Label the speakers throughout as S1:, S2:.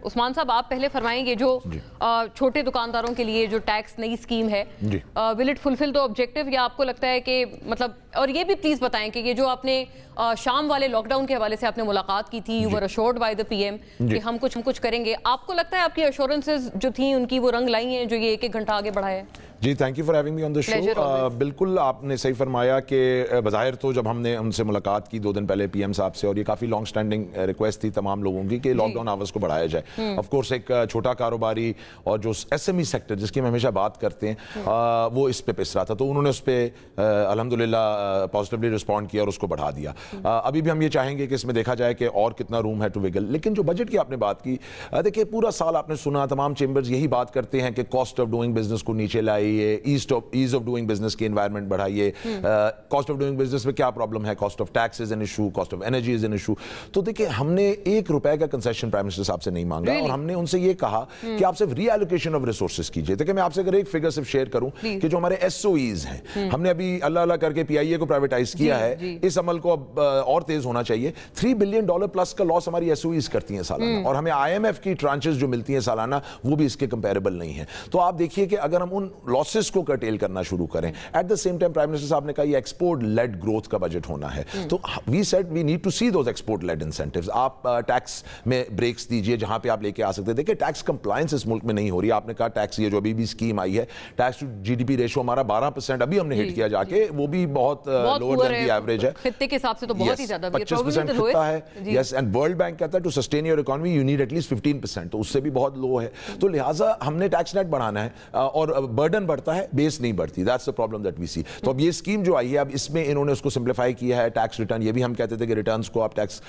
S1: عثمان صاحب آپ پہلے فرمائیں گے جو چھوٹے دکانداروں کے لیے جو ٹیکس نئی اسکیم ہے will it fulfil the objective یا آپ کو لگتا ہے کہ مطلب اور یہ بھی پلیز بتائیں کہ یہ جو آپ نے شام والے لاک ڈاؤن کے حوالے سے آپ نے ملاقات کی تھی you were assured by the P M کہ ہم کچھ کریں گے, آپ کو لگتا ہے آپ کی ایشورنسز جو تھیں ان کی وہ رنگ لائی ہیں جو یہ 1 گھنٹہ آگے بڑھا ہے؟
S2: جی thank you for having me on the show. بالکل آپ نے صحیح فرمایا کہ بظاہر تو جب ہم نے ان سے ملاقات کی 2 دن پہلے پی ایم صاحب سے, اور یہ کافی لانگ اسٹینڈنگ ریکویسٹ تھی تمام لوگوں کی کہ لاک ڈاؤن آورز کو بڑھایا جائے. آف کورس ایک چھوٹا کاروباری اور جو ایس ایم ای سیکٹر جس کی ہم ہمیشہ بات کرتے ہیں وہ اس پہ پس رہا تھا, تو انہوں نے اس پہ الحمدللہ پازیٹیولی رسپونڈ کیا اور اس کو بڑھا دیا. ابھی بھی ہم یہ چاہیں گے کہ اس میں دیکھا جائے کہ اور کتنا روم ہے ٹو ویگل. لیکن جو بجٹ کی آپ نے بات کی, دیکھیے پورا سال آپ نے سنا تمام چیمبرز یہی بات کرتے ہیں کہ کاسٹ آف ڈوئنگ بزنس کو نیچے لائیے, ایز آف ڈوئنگ بزنس کی انوائرمنٹ بڑھائیے. کاسٹ آف ڈوئنگ بزنس میں کیا پرابلم ہے؟ Cost of tax is an issue, cost of energy is an issue. تو دیکھیں ہم نے ₹1 کا کنسیشن پرائم منسٹر صاحب سے نہیں مانگا, اور ہم نے ان سے یہ کہا کہ آپ صرف ری ایلوکیشن آف ریسورسز کیجئے. دیکھیں میں آپ سے اگر ایک فگر صرف شیئر کروں کہ جو ہمارے ایس او ایز ہیں, ہم نے ابھی اللہ کر کے پی آئی اے کو پرائیویٹائز کیا ہے, اس عمل کو اب اور تیز ہونا چاہیے. $3 بلین پلس کا لاس ہماری ایس او ایز کرتی ہیں سالانہ, اور ہمیں آئی ایم ایف کی ٹرانچز جو ملتی ہیں سالانہ وہ بھی اس کے کمپیریبل نہیں ہیں. تو آپ دیکھیے کہ اگر ہم ان لاسز کو کرٹیل کرنا شروع کریں, at the same time prime minister صاحب نے کہا یہ ایکسپورٹ لیڈ گروتھ کا بجٹ ہونا ہے, تو we said we need to see those export led incentives. آپ ٹیکس میں بریکس دیجئے جہاں پہ آپ لے کے آ سکتے ہیں. دیکھیں ٹیکس کمپلائنس اس ملک میں نہیں ہو رہی. آپ نے کہا ٹیکس یہ جو ابھی بھی اسکیم آئی ہے, tax to G D P ratio ہمارا 12% ابھی ہم نے ہٹ کیا جا کے, وہ بھی بہت لوور دین دی ایوریج ہے.
S1: خطے کے حساب سے تو بہت ہی زیادہ
S2: 25% خطہ ہے. یس, اینڈ ورلڈ بینک کہتا ہے to sustain your economy you need at least 15%, تو اس سے بھی بہت لو ہے. تو لہٰذا ہم نے ٹیکس نیٹ بڑھانا ہے, اور برڈن بڑھتا ہے, بیس نہیں بڑھتی. That's the problem that we see. تو اب یہ اسکیم جو آئی ہے, اب اس میں انہوں نے اس کو سمپلیفائی کیا ہے. ٹیکس ریٹرن, یہ بھی ہم کہتے تھے کہ ریٹرنز کو آپ ٹیکس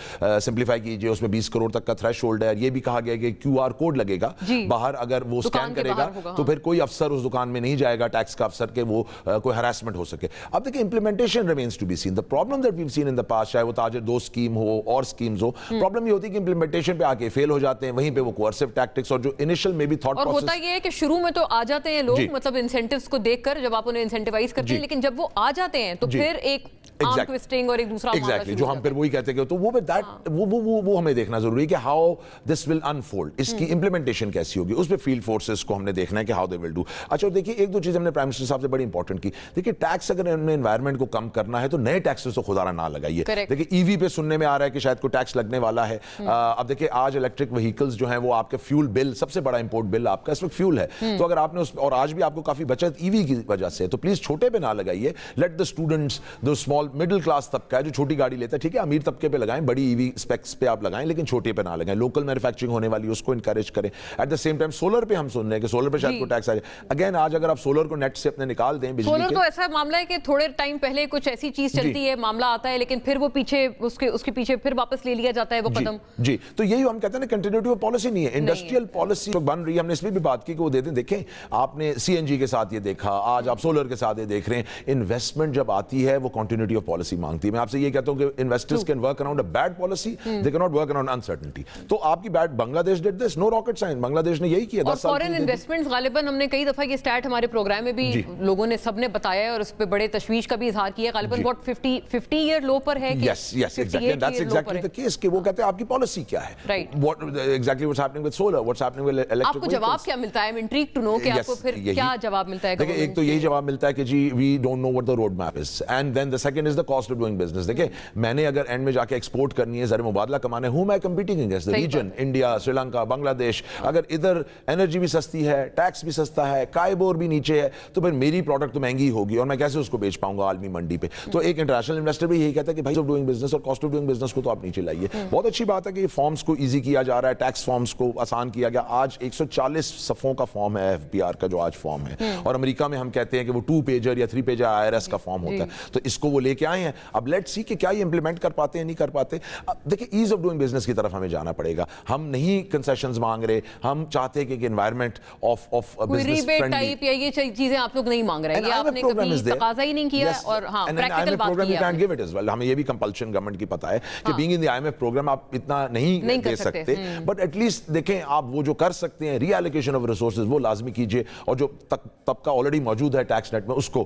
S2: سمپلیفائی کیجئے, اس میں 20 کروڑ تک کا تھریش ہولڈ ہے. یہ بھی کہا گیا کہ کیو آر کوڈ لگے گا باہر, اگر وہ اسکین کرے گا تو پھر کوئی افسر اس دکان میں نہیں جائے گا ٹیکس کا افسر کہ وہ کوئی ہراسمنٹ ہو سکے. اب دیکھیں implementation remains to be seen. The problem that we have seen in the past, چاہے وہ تاجر 2 اسکیم ہو اور اسکیمز ہو, پرابلم یہ ہوتی ہے کہ امپلیمنٹیشن پہ آ کے فیل ہو جاتے ہیں, وہیں پہ وہ کوئرسو ٹیکٹکس اور جو انیشل میں بھی تھاٹ پروسیس.
S1: اور ہوتا یہ ہے کہ شروع میں تو آ جاتے ہیں لوگ, مطلب انسینٹیوز کو دیکھ کر جب آپ انہیں انسینٹیوائز کرتے ہیں, لیکن جب وہ آ جاتے ہیں تو پھر ایک آرم ٹویسٹنگ اور ایک دوسرا
S2: ایگزیکٹلی جو ہم پھر وہی کہتے ہیں. تو وہ ہمیں دیکھنا ضروری ہے کہ ہاؤ دس ول انفولڈ, اس کی امپلیمنٹیشن کیسی ہوگی. اس پہ فیلڈ فورسز کو ہم نے دیکھنا ہے کہ ہاؤ دے ول ڈو. اچھا دیکھیے ایک دو چیز ہم نے پرائم منسٹر صاحب سے بڑی انپورٹنٹ کی. دیکھیے ٹیکس اگر ہم نے انوائرمنٹ کو کم کرنا ہے تو نئے ٹیکسز تو خدا نہ لگائیے. دیکھیے ای وی پہ سننے میں آ رہا ہے کہ شاید کوئی ٹیکس لگنے والا ہے. اب دیکھیے آج الیکٹرک وہیکلز جو ہیں وہ آپ کے فیول بل, سب سے بڑا امپورٹ بل آپ کا اس وقت فیول ہے. تو اگر آپ نے اور آج بھی آپ کو کافی بچت ای وی کی وجہ سے, تو پلیز چھوٹے پہ نہ لگائیے. لیٹ دا اسٹوڈنٹس, جو اسمال مڈل کلاس طبقہ ہے جو چھوٹی گاڑی لیتا ہے, ٹھیک ہے امیر طبقے پہ لگائیں, بڑی ای وی اسپیکس پہ آپ لگائیں, لیکن چھوٹے پہ نہ لگائیں. لوکل مینوفیکچرنگ ہونے والی اس کو انکریج کریں. At the same time solar پہ ہم سن رہے ہیں کہ سولر پہ شاید کوئی ٹیکس آ جائے. اگین آج اگر آپ سولر کو نیٹ سے اپنے نکال دیں بجلی کے,
S1: سولر تو ایسا معاملہ ہے کہ تھوڑے ٹائم پہلے کچھ ایسی چیز چلتی ہے, معاملہ آتا ہے, لیکن پھر وہ پیچھے اس کے پیچھے پھر واپس لے لیا جاتا ہے وہ قدم.
S2: جی تو یہی ہم کہتے ہیں نا کنٹینیوٹی آف پالیسی نہیں ہے, انڈسٹریل پالیسی بن رہی ہے. ہم نے اس میں بھی بات کی کہ وہ دے دیں. دیکھیں آپ نے سی این جی کے ساتھ یہ دیکھا, آج آپ سولر کے ساتھ یہ دیکھ رہے ہیں. انویسٹمنٹ جب آتی ہے وہ کنٹینیوٹی آف پالیسی مانگتی ہے. میں آپ سے یہ کہتا ہوں کہ investors can work around a bad policy, they can not work around uncertainty. تو آپ کی بیڈ Bangladesh did this, no rocket science, Bangladesh نے یہی کیا.
S1: اور فورن انویسٹمنٹس غالباً ہم نے کئی دفعہ یہ اسٹیٹ ہمارے پروگرام میں بھی لوگوں نے سب نے بتایا ہے اور اس پہ بڑے تشویش کا بھی اظہار کیا. غالباً واٹ 50 ایئر لو پر ہے.
S2: Yes, exactly. That's exactly the case. کہ وہ کہتے ہیں آپ کی پالیسی کیا ہے.
S1: Right.
S2: What exactly what's happening with solar, what's happening with electric vehicles.
S1: آپ کو جواب کیا ملتا ہے؟ I'm intrigued to know کہ آپ کو پھر کیا جواب ملتا ہے.
S2: دیکھیں ایک تو یہی جواب ملتا ہے کہ جی we don't know what the road map is, and then the second is the cost of doing business. دیکھیں میں نے اگر اینڈ میں جا کے ایکسپورٹ کرنی ہے, زر مبادلہ کمانا ہے, who am I competing against? The region, India, Sri Lanka, بنگلہ دیش. اگر ادھر انرجی بھی سستی ہے, ٹیکس بھی سستا ہے, کائبور بھی نیچے ہے, تو پھر میری پروڈکٹ تو مہنگی ہوگی اور میں کیسے اس کو بیچ پاؤں گا عالمی منڈی پہ. تو ایک انٹرنیشنل انویسٹر بھی یہی کہتا ہے کہ بھائی آف ڈوئنگ بزنس اور کاسٹ آف ڈوئنگ بزنس کو تو آپ نیچے لائیے. بہت اچھی بات ہے کہ یہ فارمز کو ایزی کیا جا رہا ہے, ٹیکس فارمز کو آسان کیا گیا. آج 140 صفوں کا فارم ہے ایف پی آر کا جو آج فارم ہے, اور امریکہ میں ہم کہتے ہیں کہ وہ 2 پیجر یا 3 پیجر آئی آر ایس کا فارم ہوتا ہے. تو اس کو وہ لے کے آئے ہیں. اب لیٹ سی کہ کیا یہ امپلیمنٹ کر پاتے ہیں نہیں کر پاتے. دیکھیں ایز آف ڈوئنگ بزنس کی طرف ہمیں جانا پڑے گا. ہم نہیں کنسیشنز مانگ رہے, ہم چاہتے ہیں کہ انوائرمنٹ آف بزنس فرینڈلی
S1: یا یہ چیزیں آپ لوگ نہیں مانگ رہے. یہ آپ نے کبھی تقاضا ہی نہیں کیا, اور ہاں پریکٹیکل بات کی ہے.
S2: ہمیں یہ بھی کمپلشن گورنمنٹ کی پتہ ہے کہ being in the I M F program آپ اتنا نہیں دے سکتے, بٹ ایٹ لیسٹ دیکھیں آپ وہ جو کر سکتے ہیں ری ایلوکیشن آف ریسورسز وہ لازمی کیجیے, اور جو طبقہ آلریڈی موجود ہے ٹیکس نیٹ میں اس کو